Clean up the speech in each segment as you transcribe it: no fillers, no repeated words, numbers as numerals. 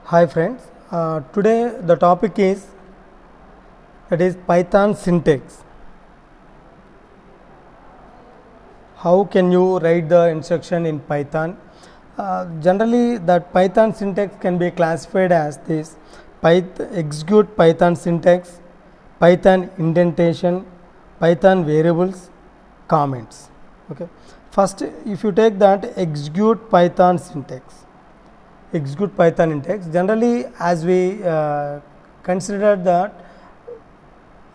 Hi friends, today the topic is Python syntax. How can you write the instruction in Python? Generally that Python syntax can be classified as this: execute Python syntax, Python indentation, Python variables, comments. Okay. First, if you take that execute Python syntax, generally as we consider that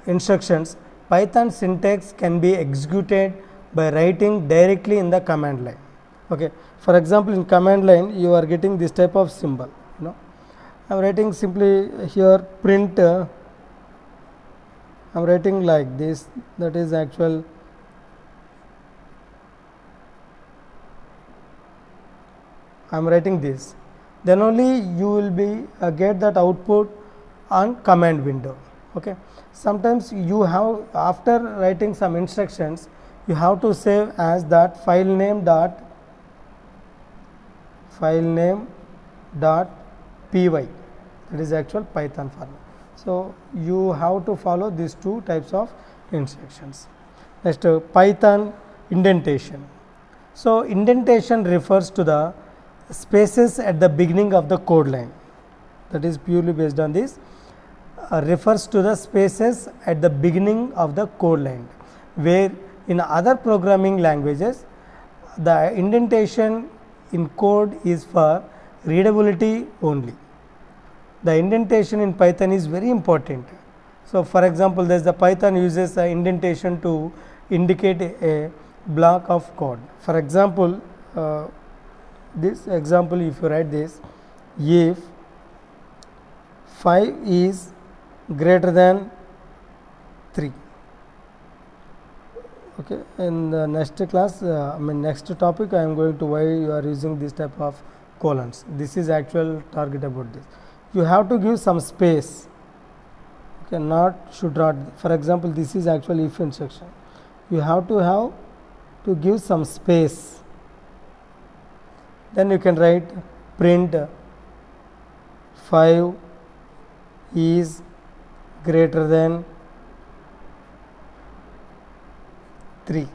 instructions, Python syntax can be executed by writing directly in the command line. Okay. For example, in command line you are getting this type of symbol. I am writing simply here print. I am writing like this. That is actual. I am writing this. Then only you will be get that output on command window. Okay. Sometimes you have, after writing some instructions, you have to save as that file name dot py, that is actual Python format. So you have to follow these two types of instructions. Next, Python indentation. So indentation refers to the spaces at the beginning of the code line. That is purely based on this. Refers to the spaces at the beginning of the code line, where in other programming languages the indentation in code is for readability only. The indentation in Python is very important. So for example, there is the Python uses indentation to indicate a block of code. For example, this example, if you write this, if 5 is greater than 3. Okay. In the next class, next topic, I am going to why you are using this type of colons. This is actual target about this. You have to give some space. Okay, not should not. For example, this is actually if instruction. You have to give some space. Then you can write print 5 is greater than 3.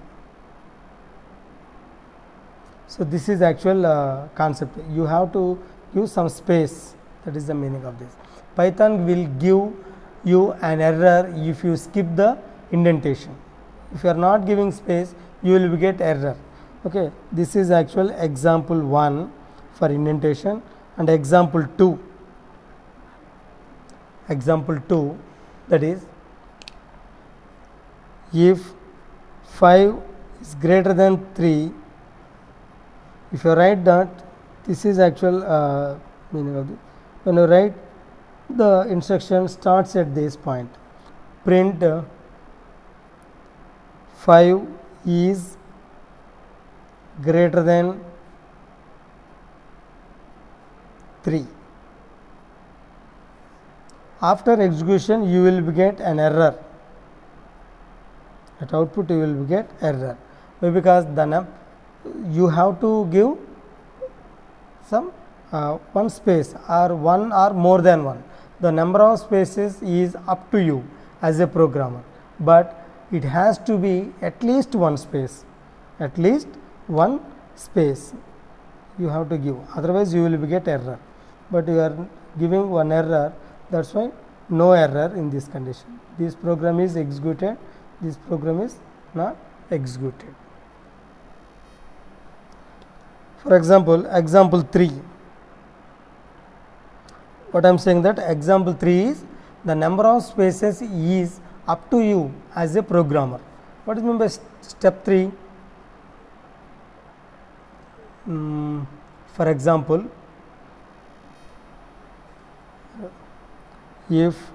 So this is actual concept. You have to give some space. That is the meaning of this. Python will give you an error if you skip the indentation. If you are not giving space, you will get error. Okay. This is actual example 1 for indentation, and example 2. Example 2, that is if 5 is greater than 3, if you write that, this is actual meaning of this. When you write, the instruction starts at this point, print 5 is greater than 3. After execution, you will get an error. At output, you will get error. Why? Because you have to give some one space, or one or more than one. The number of spaces is up to you as a programmer, but it has to be at least one space. At least one space you have to give. Otherwise, you will get error. But you are giving one error. That's why no error in this condition. This program is executed. This program is not executed. For example, example 3. What I am saying, that example 3 is the number of spaces is up to you as a programmer. What is meant by step 3? For example, if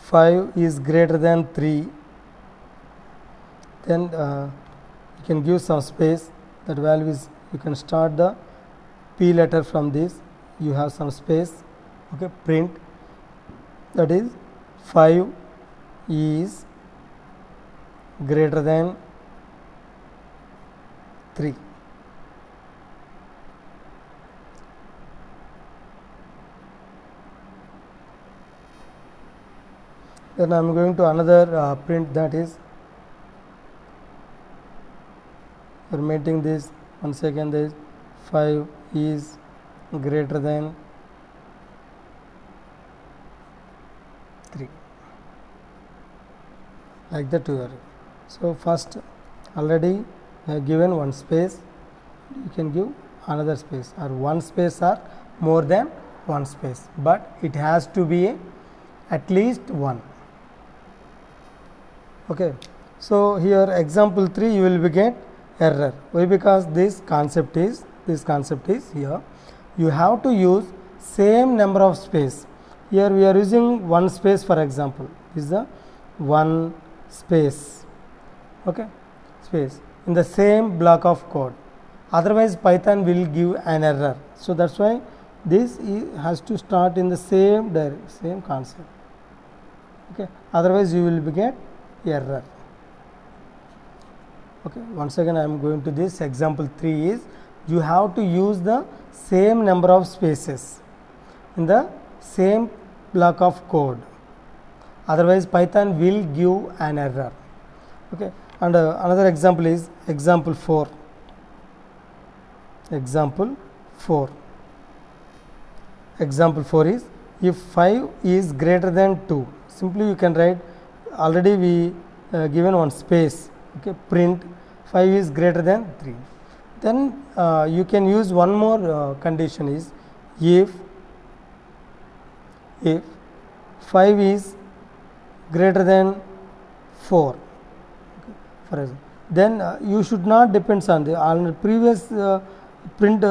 5 is greater than 3, then you can give some space. That value is, you can start the P letter from this. You have some space. Okay, print, that is 5 is greater than 3. Then I am going to another print, that is formatting this. Once again, this 5 is greater than 3, like that you are. So first already given one space, you can give another space, or one space or more than one space, but it has to be at least one. Okay. So here example 3 you will get error. Why? Because this concept is here. You have to use same number of space. Here we are using one space, for example. This is the one space. Okay, space in the same block of code. Otherwise Python will give an error. So that's why this has to start in the same concept. Okay, otherwise you will get error. Okay, once again I am going to this example 3 is you have to use the same number of spaces in the same block of code, otherwise Python will give an error. Okay, and another example is example 4. Example 4 is if 5 is greater than 2, simply you can write, already we given one space. Okay, print 5 is greater than 3. Then you can use one more condition is if 5 is greater than 4, okay, for example, then you should not depends on the previous print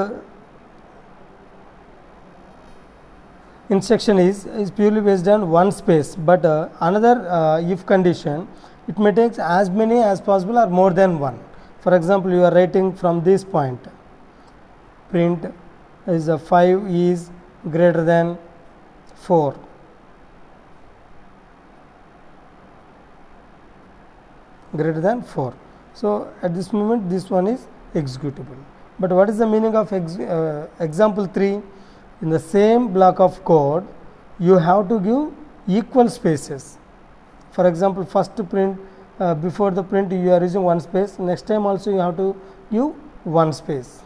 instruction is purely based on one space, but another if condition, it may take as many as possible or more than one. For example, you are writing from this point, print is 5 is greater than 4. Greater than 4. So at this moment this one is executable. But what is the meaning of example 3? In the same block of code you have to give equal spaces. For example, first print, before the print you are using one space, next time also you have to give one space.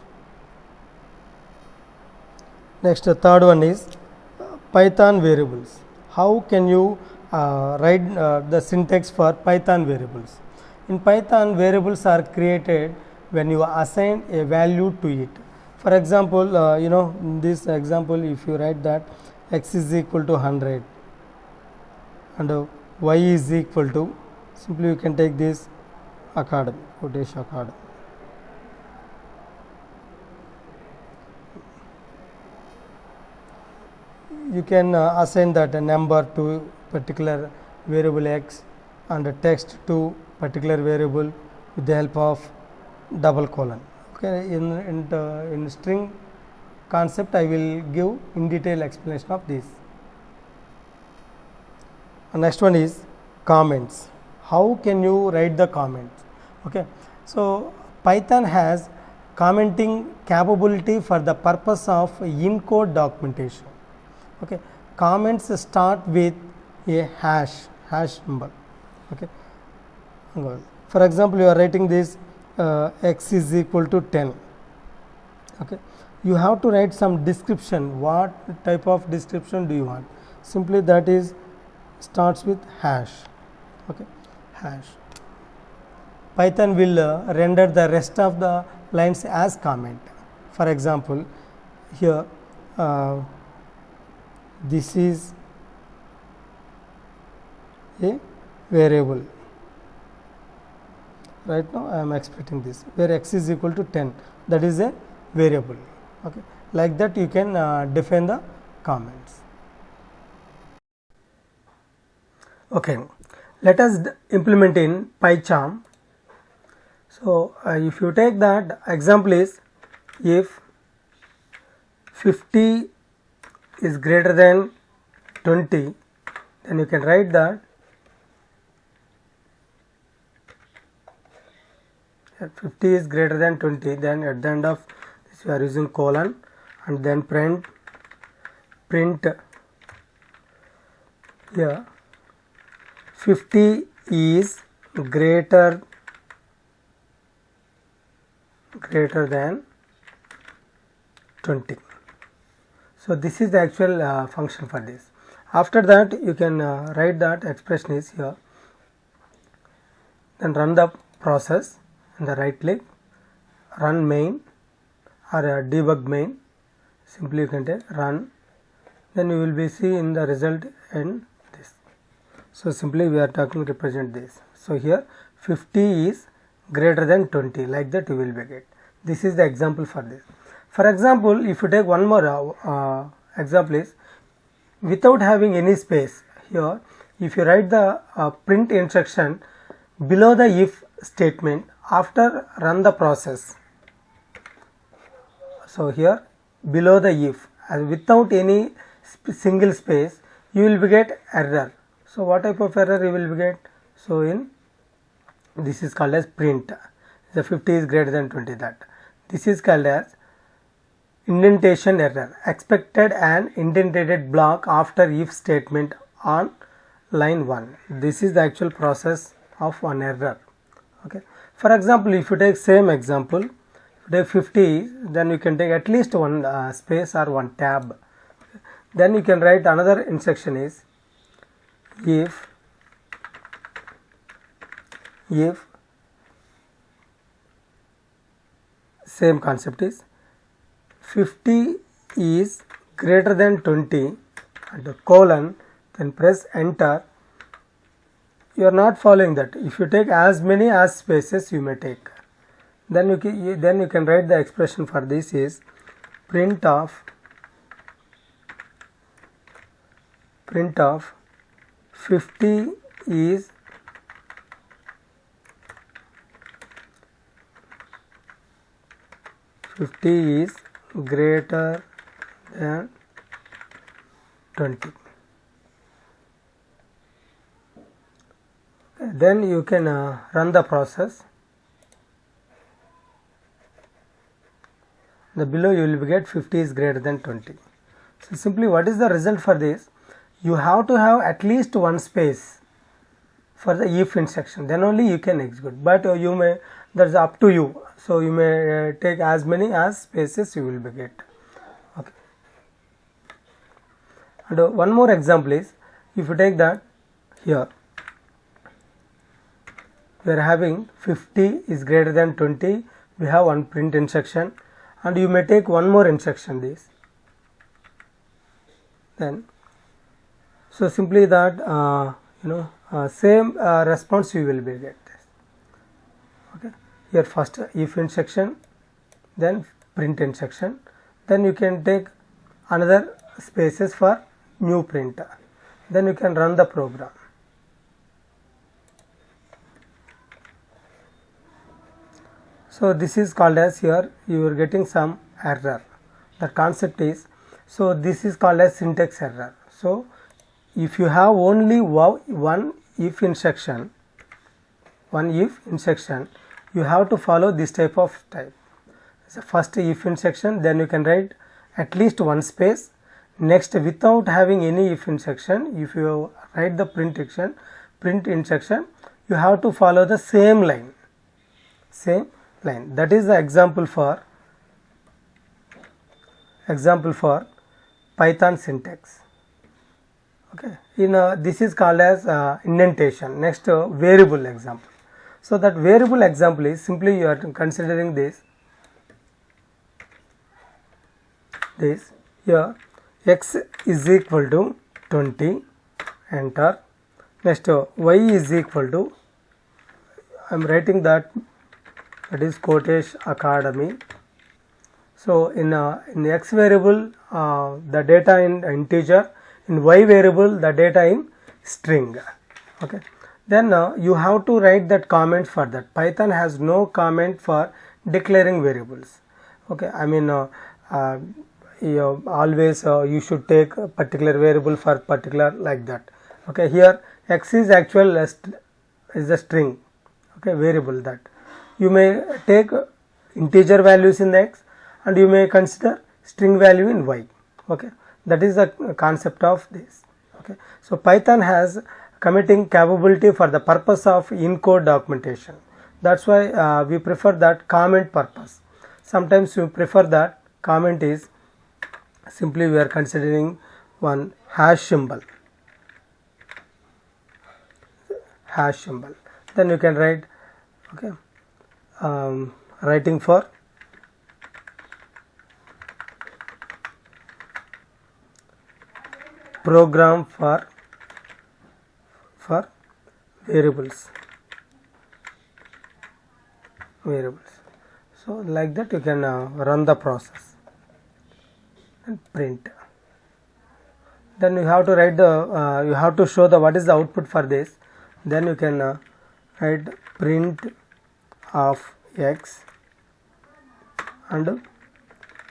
Next, third one is Python variables. How can you write the syntax for Python variables? In Python, variables are created when you assign a value to it. For example, in this example, if you write that x is equal to 100 and y is equal to, simply you can take this academy, quotation academy. You can assign that a number to particular variable x and a text to particular variable with the help of double colon. Okay, in string concept I will give in detail explanation of this. And next one is comments. How can you write the comments? Okay, so Python has commenting capability for the purpose of in-code documentation. Okay, comments start with a hash symbol. Okay, for example, you are writing this x is equal to 10. Okay, you have to write some description. What type of description do you want? Simply that is starts with hash. Okay, hash. Python will render the rest of the lines as comment. For example, here this is a variable. Right now I am expecting this where x is equal to 10, that is a variable. Okay, like that you can define the comments. Okay, let us implement in PyCharm. So if you take that example is if 50 is greater than 20, then you can write that 50 is greater than 20, then at the end of this we are using colon and then print here 50 is greater than 20. So this is the actual function for this. After that you can write that expression is here. Then run the process and the right click, run main or debug main. Simply you can take run. Then you will be see in the result in this. So simply we are talking represent this. So here 50 is greater than 20, like that you will be get. This is the example for this. For example, if you take one more example is without having any space here, if you write the print instruction below the if statement after run the process. So here below the if without any single space you will be get error. So what type of error you will be get? So in this is called as print. The 50 is greater than 20 that. This is called as indentation error. Expected an indented block after if statement on line 1. This is the actual process of one error. Okay. For example, if you take same example, if you take 50, then you can take at least one space or one tab. Then you can write another instruction is if same concept is 50 is greater than 20 and the colon, then press enter. You are not following that. If you take as many as spaces you may take, then you can write the expression for this is print of 50 is greater than 20. Then you can run the process. The below you will get 50 is greater than 20. So simply what is the result for this? You have to have at least one space for the if instruction, then only you can execute, but you may, that's up to you. So you may take as many as spaces you will be get. Okay. And one more example is if you take that here we are having 50 is greater than 20, we have one print instruction and you may take one more instruction this. Then so simply that same response you will be get this. Okay. Here first if instruction, then print instruction, then you can take another spaces for new print, then you can run the program. So this is called as here you are getting some error. The concept is, so this is called as syntax error. So if you have only one if instruction, you have to follow this type of type. So first if instruction, then you can write at least one space. Next, without having any if instruction, if you write the print instruction, you have to follow the same line. That is the example for Python syntax. Okay. This is called as indentation. Next, variable example. So that variable example is simply you are considering this here x is equal to 20, enter. Next, y is equal to, I am writing that is Kotesh Academy. So in the x variable the data in integer, in y variable the data in string. Okay. Then you have to write that comment for that. Python has no comment for declaring variables. Okay. I mean always you should take a particular variable for particular like that. Okay. Here x is actual is a string. Okay, variable that you may take integer values in the x and you may consider string value in y. Okay, that is the concept of this. Okay, so Python has committing capability for the purpose of in-code documentation. That's why we prefer that comment purpose. Sometimes we prefer that comment is simply we are considering one hash symbol. Then you can write, okay, writing for program for variables. So like that you can run the process and print. Then you have to write the you have to show the what is the output for this. Then you can write print of x and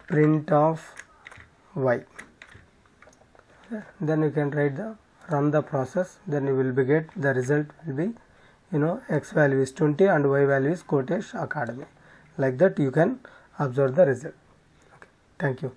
print of y. Then you can write the run the process. Then you will be get the result will be, x value is 20 and y value is Kotesh Academy. Like that you can observe the result. Okay. Thank you.